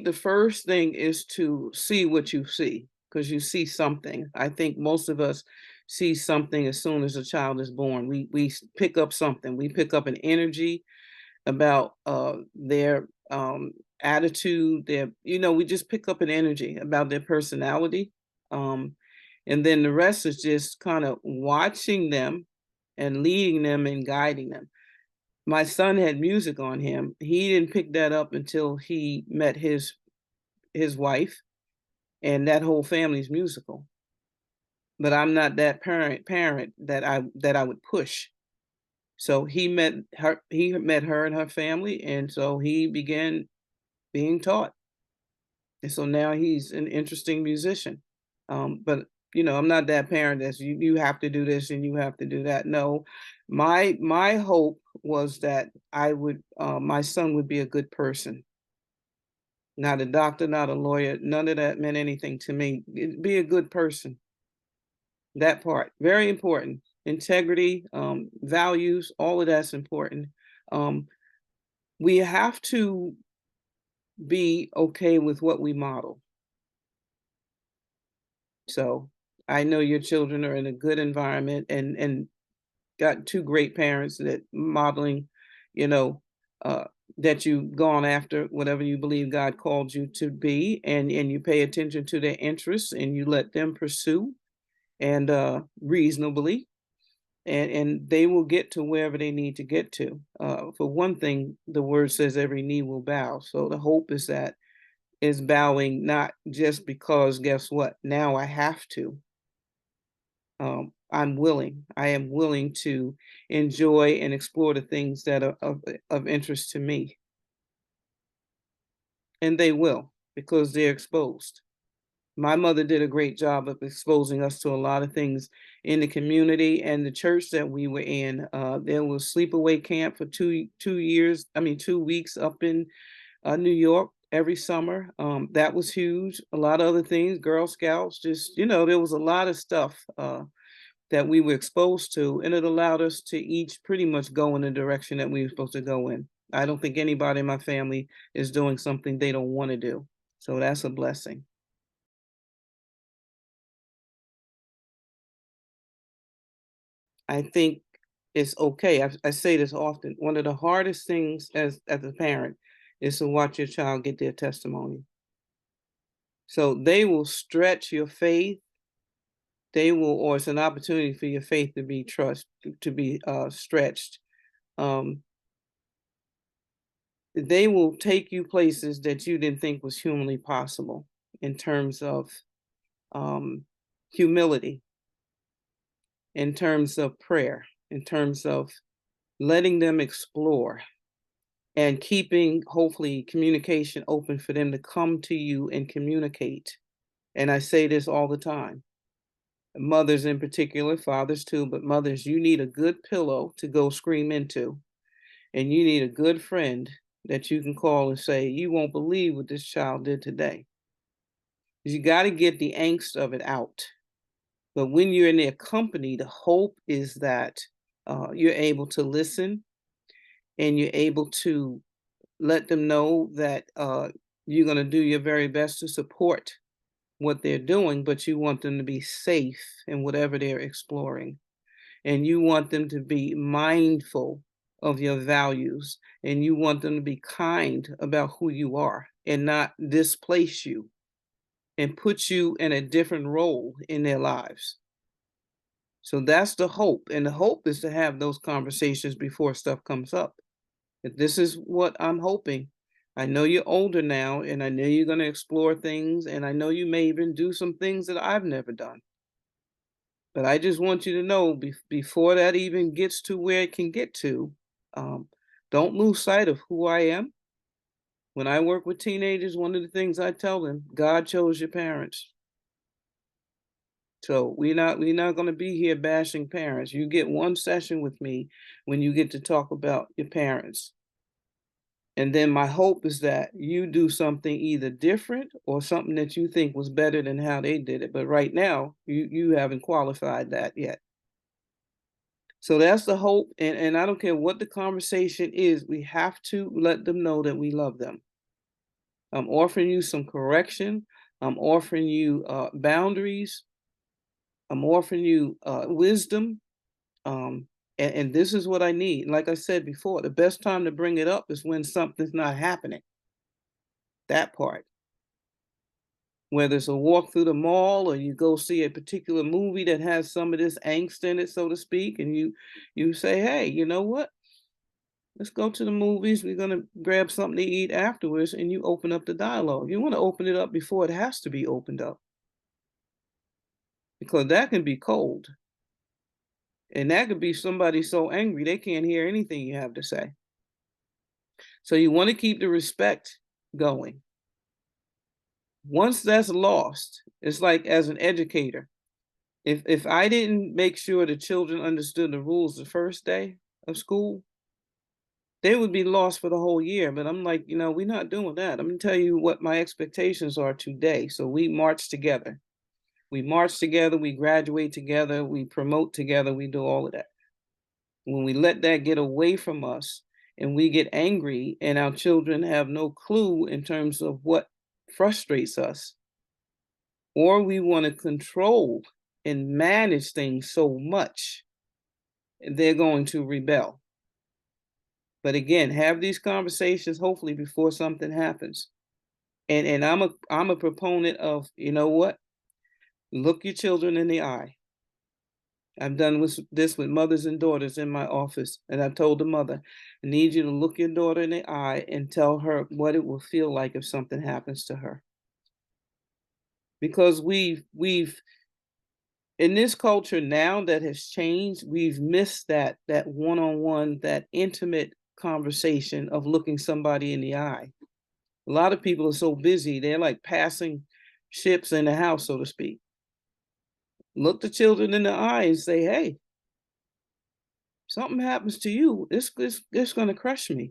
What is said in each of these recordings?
think the first thing is to see what you see, because you see something. I think most of us see something as soon as a child is born. We pick up something. We pick up an energy about their attitude, their we just pick up an energy about their personality. Um, and then the rest is just kind of watching them and leading them and guiding them. My son had music on him. He didn't pick that up until he met his wife, and that whole family's musical. But I'm not that parent that I would push. So he met her and her family, and so he began being taught. And so now he's an interesting musician. But I'm not that parent that's you have to do this and you have to do that. No, my hope was that my son would be a good person, not a doctor, not a lawyer. None of that meant anything to me. Be a good person. That part, very important. Integrity, values, all of that's important. Um, we have to be okay with what we model. So I know your children are in a good environment and got two great parents that modeling, you know, uh, that you've gone after whatever you believe God called you to be, and you pay attention to their interests and you let them pursue and reasonably, and they will get to wherever they need to get to. For one thing, the word says every knee will bow. So the hope is that is bowing not just because guess what? Now I have to. I'm willing. I am willing to enjoy and explore the things that are of interest to me. And they will because they're exposed. My mother did a great job of exposing us to a lot of things in the community and the church that we were in. There was sleepaway camp for 2 years. I mean, 2 weeks up in New York every summer. That was huge. A lot of other things, Girl Scouts, just there was a lot of stuff that we were exposed to, and it allowed us to each pretty much go in the direction that we were supposed to go in. I don't think anybody in my family is doing something they don't want to do. So that's a blessing. I think it's okay. I say this often. One of the hardest things as a parent is to watch your child get their testimony. So they will stretch your faith. Or it's an opportunity for your faith to be stretched. Um, they will take you places that you didn't think was humanly possible in terms of um, humility, in terms of prayer, in terms of letting them explore and keeping, hopefully, communication open for them to come to you and communicate. And I say this all the time. Mothers in particular, fathers too, but mothers, you need a good pillow to go scream into. And you need a good friend that you can call and say, you won't believe what this child did today. You got to get the angst of it out. But when you're in their company, the hope is that you're able to listen and you're able to let them know that you're going to do your very best to support what they're doing, but you want them to be safe in whatever they're exploring. And you want them to be mindful of your values, and you want them to be kind about who you are and not displace you and put you in a different role in their lives. So that's the hope. And the hope is to have those conversations before stuff comes up. If this is what I'm hoping. I know you're older now, and I know you're going to explore things, and I know you may even do some things that I've never done. But I just want you to know before that even gets to where it can get to, um, don't lose sight of who I am. When I work with teenagers, one of the things I tell them, God chose your parents. So we're not going to be here bashing parents. You get one session with me when you get to talk about your parents. And then my hope is that you do something either different or something that you think was better than how they did it. But right now, you haven't qualified that yet. So that's the hope. And I don't care what the conversation is, we have to let them know that we love them. I'm offering you some correction. I'm offering you boundaries. I'm offering you wisdom. Um, and this is what I need. Like I said before, the best time to bring it up is when something's not happening. That part. Whether it's a walk through the mall or you go see a particular movie that has some of this angst in it, so to speak, and you say, hey, you know what? Let's go to the movies. We're gonna grab something to eat afterwards, and you open up the dialogue. You want to open it up before it has to be opened up, because that can be cold. And that could be somebody so angry they can't hear anything you have to say. So you want to keep the respect going. Once that's lost, it's like as an educator, if I didn't make sure the children understood the rules the first day of school, they would be lost for the whole year. But I'm like, we're not doing that. I'm gonna tell you what my expectations are today. So we march together. We march together, we graduate together, we promote together, we do all of that. When we let that get away from us and we get angry and our children have no clue in terms of what frustrates us, or we want to control and manage things so much, they're going to rebel. But again, have these conversations hopefully before something happens. And I'm a proponent of, you know what? Look your children in the eye. I've done this with mothers and daughters in my office, and I told the mother, I need you to look your daughter in the eye and tell her what it will feel like if something happens to her. Because we've in this culture now that has changed, we've missed that one-on-one, that intimate conversation of looking somebody in the eye. A lot of people are so busy, they're like passing ships in the house, so to speak. Look the children in the eye and say, hey, something happens to you, it's going to crush me.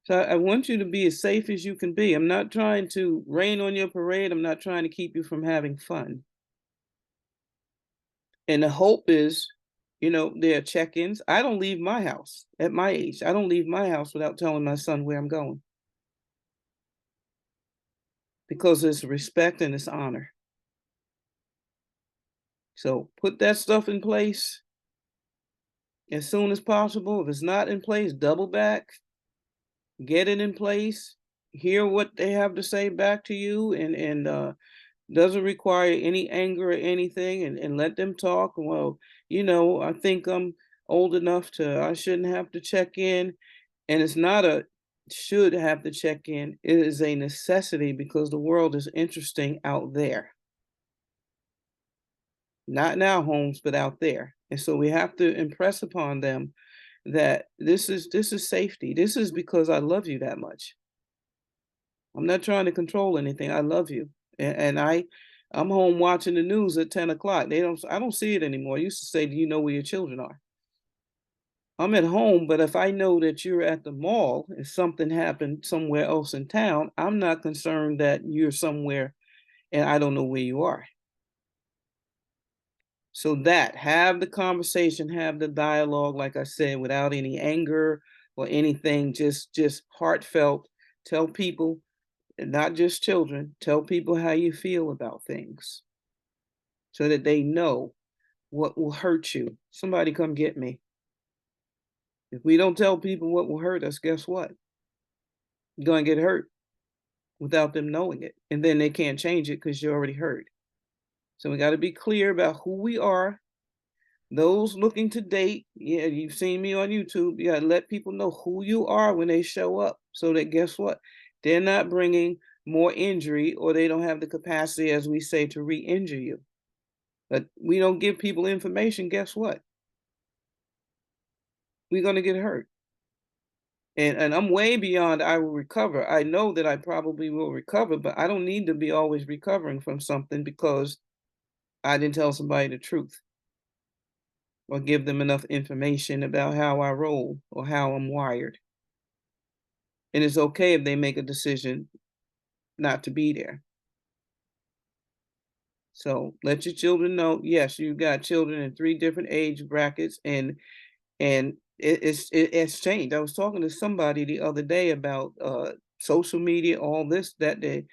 So I want you to be as safe as you can be. I'm not trying to rain on your parade. I'm not trying to keep you from having fun. And the hope is, there are check-ins. I don't leave my house at my age. I don't leave my house without telling my son where I'm going. Because it's respect and it's honor. So put that stuff in place as soon as possible. If it's not in place, double back, get it in place, hear what they have to say back to you, and doesn't require any anger or anything, and let them talk. Well, I think I'm old enough I shouldn't have to check in. And it's not a should have to check in, it is a necessity because the world is interesting out there. Not in our homes, but out there. And so we have to impress upon them that this is safety. This is because I love you that much. I'm not trying to control anything. I love you. And I'm home watching the news at 10 o'clock. I don't see it anymore. I used to say, do you know where your children are? I'm at home, but if I know that you're at the mall and something happened somewhere else in town, I'm not concerned that you're somewhere and I don't know where you are. So have the conversation, have the dialogue, like I said, without any anger or anything, just heartfelt. Tell people, and not just children, tell people how you feel about things so that they know what will hurt you. Somebody come get me. If we don't tell people what will hurt us, guess what? You're going to get hurt without them knowing it. And then they can't change it because you're already hurt. So we got to be clear about who we are. Those looking to date, yeah, you've seen me on YouTube. You got to let people know who you are when they show up so that guess what? They're not bringing more injury or they don't have the capacity, as we say, to re-injure you. But we don't give people information, guess what? We're going to get hurt. And I'm way beyond I will recover. I know that I probably will recover, but I don't need to be always recovering from something because I didn't tell somebody the truth or give them enough information about how I roll or how I'm wired. And it's okay if they make a decision not to be there. So let your children know, yes, you got children in 3 different age brackets and it's changed. I was talking to somebody the other day about social media, all this, that the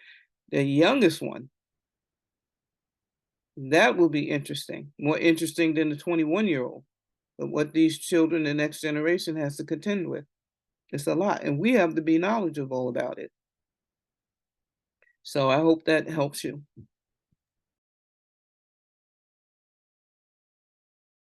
youngest one, that will be interesting, more interesting than the 21-year-old. But what these children, the next generation, has to contend with, it's a lot, and we have to be knowledgeable about it. So I hope that helps you.